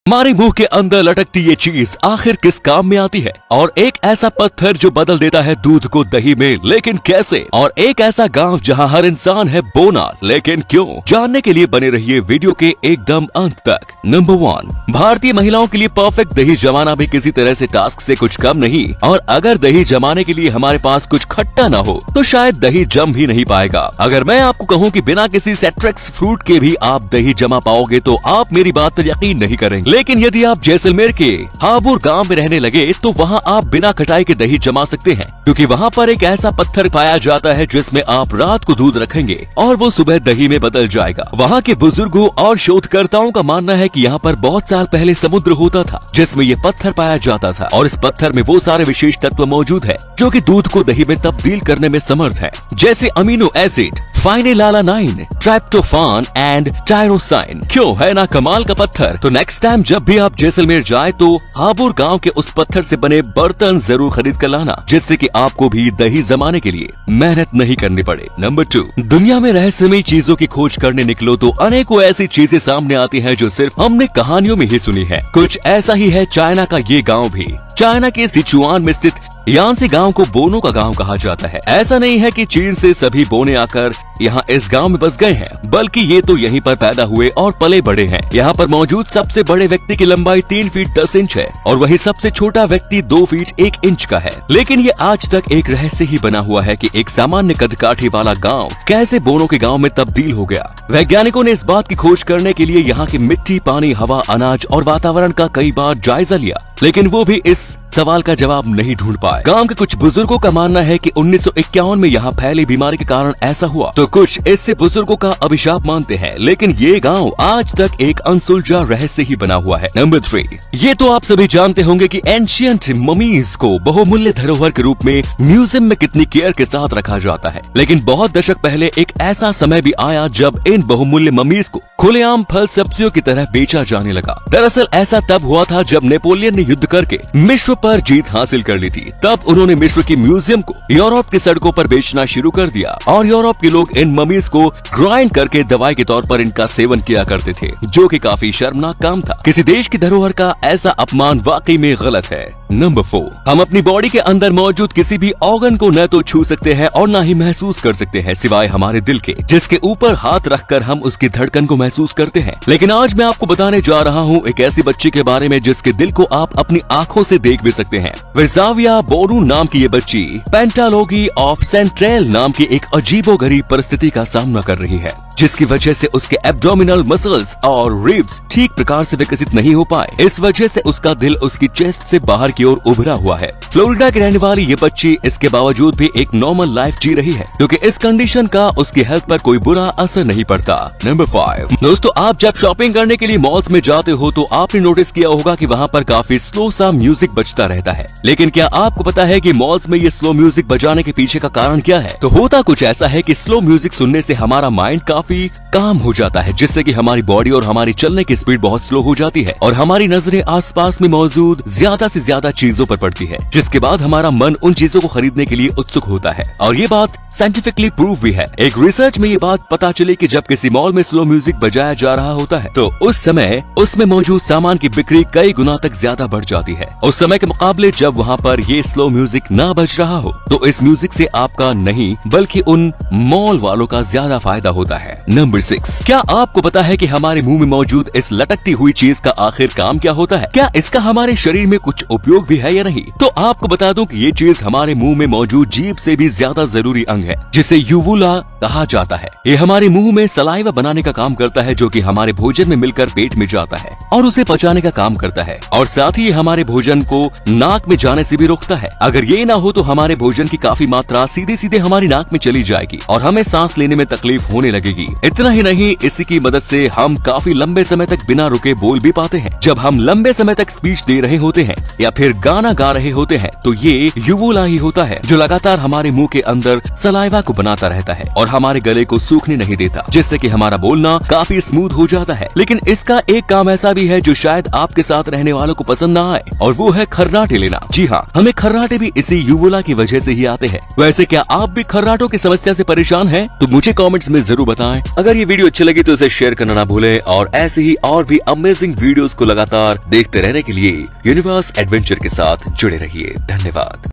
हमारे मुंह के अंदर लटकती ये चीज आखिर किस काम में आती है? और एक ऐसा पत्थर जो बदल देता है दूध को दही में, लेकिन कैसे? और एक ऐसा गांव जहां हर इंसान है बोना, लेकिन क्यों? जानने के लिए बने रहिए वीडियो के एकदम अंत तक। नंबर 1, भारतीय महिलाओं के लिए परफेक्ट दही जमाना भी किसी तरह से टास्क से कुछ कम नहीं। और अगर दही जमाने के लिए हमारे पास कुछ खट्टा न हो तो शायद दही जम ही नहीं पाएगा। अगर मैं आपको कहूँ कि बिना किसी सिट्रस फ्रूट के भी आप दही जमा पाओगे तो आप मेरी बात पर यकीन नहीं करेंगे। लेकिन यदि आप जैसलमेर के हाबुर गांव में रहने लगे तो वहां आप बिना कटाई के दही जमा सकते हैं, क्योंकि वहां पर एक ऐसा पत्थर पाया जाता है जिसमें आप रात को दूध रखेंगे और वो सुबह दही में बदल जाएगा। वहां के बुजुर्गों और शोधकर्ताओं का मानना है कि यहाँ पर बहुत साल पहले समुद्र होता था जिसमें ये पत्थर पाया जाता था, और इस पत्थर में वो सारे विशेष तत्व मौजूद है जो कि दूध को दही में तब्दील करने में समर्थ है, जैसे अमीनो एसिड, फाइनेलालानाइन, ट्राइप्टोफान एंड टायरोसाइन। क्यों है ना कमाल का पत्थर? तो नेक्स्ट टाइम जब भी आप जैसलमेर जाए तो हाबुर गांव के उस पत्थर से बने बर्तन जरूर खरीद कर लाना, जिससे कि आपको भी दही जमाने के लिए मेहनत नहीं करनी पड़े। नंबर 2, दुनिया में रहस्यमयी चीजों की खोज करने निकलो तो अनेकों ऐसी चीजें सामने आती हैं जो सिर्फ हमने कहानियों में ही सुनी है। कुछ ऐसा ही है चाइना का ये गाँव भी। चाइना के सिचुआन में स्थित यांसी गांव को बोनों का गांव कहा जाता है। ऐसा नहीं है कि चीन से सभी बोने आकर यहाँ इस गांव में बस गए हैं, बल्कि ये तो यहीं पर पैदा हुए और पले बड़े हैं। यहाँ पर मौजूद सबसे बड़े व्यक्ति की लंबाई 3 फीट 10 इंच है और वही सबसे छोटा व्यक्ति 2 फीट 1 इंच का है। लेकिन ये आज तक एक रहस्य ही बना हुआ है कि एक सामान्य कदकाठी वाला गाँव कैसे बोनों के गाँव में तब्दील हो गया। वैज्ञानिकों ने इस बात की खोज करने के लिए यहाँ की मिट्टी, पानी, हवा, अनाज और वातावरण का कई बार जायजा लिया, लेकिन वो भी इस सवाल का जवाब नहीं ढूंढ पाए। गांव के कुछ बुजुर्गों का मानना है कि 1951 में यहाँ फैली बीमारी के कारण ऐसा हुआ, तो कुछ इससे बुजुर्गों का अभिशाप मानते हैं। लेकिन ये गांव आज तक एक अनसुलझा रहस्य ही बना हुआ है। नंबर 3, ये तो आप सभी जानते होंगे कि एंशियंट ममीज को बहुमूल्य धरोहर के रूप में म्यूजियम में कितनी केयर के साथ रखा जाता है। लेकिन बहुत दशक पहले एक ऐसा समय भी आया जब इन बहुमूल्य ममीज को खुलेआम फल सब्जियों की तरह बेचा जाने लगा। दरअसल ऐसा तब हुआ था जब नेपोलियन ने युद्ध करके मिस्र पर जीत हासिल कर ली थी। तब उन्होंने मिस्र की म्यूजियम को यूरोप की सड़कों पर बेचना शुरू कर दिया और यूरोप के लोग इन ममीज को ग्राइंड करके दवाई के तौर पर इनका सेवन किया करते थे, जो कि काफी शर्मनाक काम था। किसी देश की धरोहर का ऐसा अपमान वाकई में गलत है। नंबर 4, हम अपनी बॉडी के अंदर मौजूद किसी भी ऑर्गन को न तो छू सकते हैं और न ही महसूस कर सकते हैं, सिवाय हमारे दिल के, जिसके ऊपर हाथ रखकर हम उसकी धड़कन को महसूस करते हैं। लेकिन आज मैं आपको बताने जा रहा हूँ एक ऐसी बच्ची के बारे में जिसके दिल को आप अपनी आंखों से देख भी सकते हैं। विरजाविया बोरू नाम की ये बच्ची पेंटालोगी ऑफ सेंट्रेल नाम की एक अजीबोगरीब परिस्थिति का सामना कर रही है, जिसकी वजह से उसके एब्डोमिनल मसल्स और रिब्स ठीक प्रकार से विकसित नहीं हो पाए। इस वजह से उसका दिल उसकी चेस्ट से बाहर की ओर उभरा हुआ है। फ्लोरिडा की रहने वाली ये बच्ची इसके बावजूद भी एक नॉर्मल लाइफ जी रही है, क्योंकि इस कंडीशन का उसकी हेल्थ पर कोई बुरा असर नहीं पड़ता। नंबर 5, दोस्तों, आप जब शॉपिंग करने के लिए मॉल्स में जाते हो तो आपने नोटिस किया होगा कि वहाँ पर काफी स्लो सा म्यूजिक बजता रहता है। लेकिन क्या आपको पता है कि मॉल्स में ये स्लो म्यूजिक बजाने के पीछे का कारण क्या है? तो होता कुछ ऐसा है कि स्लो म्यूजिक सुनने से हमारा माइंड काफी काम हो जाता है, जिससे कि हमारी बॉडी और हमारी चलने की स्पीड बहुत स्लो हो जाती है और हमारी नजरें आसपास में मौजूद ज्यादा से ज्यादा चीजों पर पड़ती है, जिसके बाद हमारा मन उन चीजों को खरीदने के लिए उत्सुक होता है। और ये बात साइंटिफिकली प्रूव भी है। एक रिसर्च में ये बात पता चली कि जब किसी मॉल में स्लो म्यूजिक बजाया जा रहा होता है तो उस समय उसमें मौजूद सामान की बिक्री कई गुना तक ज्यादा बढ़ जाती है उस समय के मुकाबले जब वहाँ पर ये स्लो म्यूजिक ना बज रहा हो। तो इस म्यूजिक से आपका नहीं बल्कि उन मॉल वालों का ज्यादा फायदा होता है। नंबर 6, क्या आपको पता है कि हमारे मुंह में मौजूद इस लटकती हुई चीज का आखिर काम क्या होता है? क्या इसका हमारे शरीर में कुछ उपयोग भी है या नहीं? तो आपको बता दूं कि ये चीज हमारे मुंह में मौजूद जीभ से भी ज्यादा जरूरी अंग है, जिसे यूवुला कहा जाता है। ये हमारे मुंह में सलाइवा बनाने का काम करता है, जो कि हमारे भोजन में मिलकर पेट में जाता है और उसे पचाने का काम करता है, और साथ ही हमारे भोजन को नाक में जाने से भी रोकता है। अगर ये ना हो तो हमारे भोजन की काफी मात्रा सीधे सीधे हमारी नाक में चली जाएगी और हमें सांस लेने में तकलीफ होने लगेगी। इतना ही नहीं, इसी की मदद से हम काफी लंबे समय तक बिना रुके बोल भी पाते हैं। जब हम लंबे समय तक स्पीच दे रहे होते हैं या फिर गाना गा रहे होते हैं तो ये यूवुला ही होता है जो लगातार हमारे मुंह के अंदर सलाइवा को बनाता रहता है और हमारे गले को सूखने नहीं देता, जिससे कि हमारा बोलना काफी स्मूथ हो जाता है। लेकिन इसका एक काम ऐसा भी है जो शायद आपके साथ रहने वालों को पसंद ना आए, और वो है खर्राटे लेना। जी हाँ, हमें खर्राटे भी इसी यूवुला की वजह से ही आते हैं। वैसे क्या आप भी खर्राटों की समस्या से परेशान हैं? तो मुझे कमेंट्स में जरूर बताएं। अगर अगर ये वीडियो अच्छी लगी तो इसे शेयर करना ना भूलें और ऐसे ही और भी अमेजिंग वीडियोस को लगातार देखते रहने के लिए यूनिवर्स एडवेंचर के साथ जुड़े रहिए। धन्यवाद।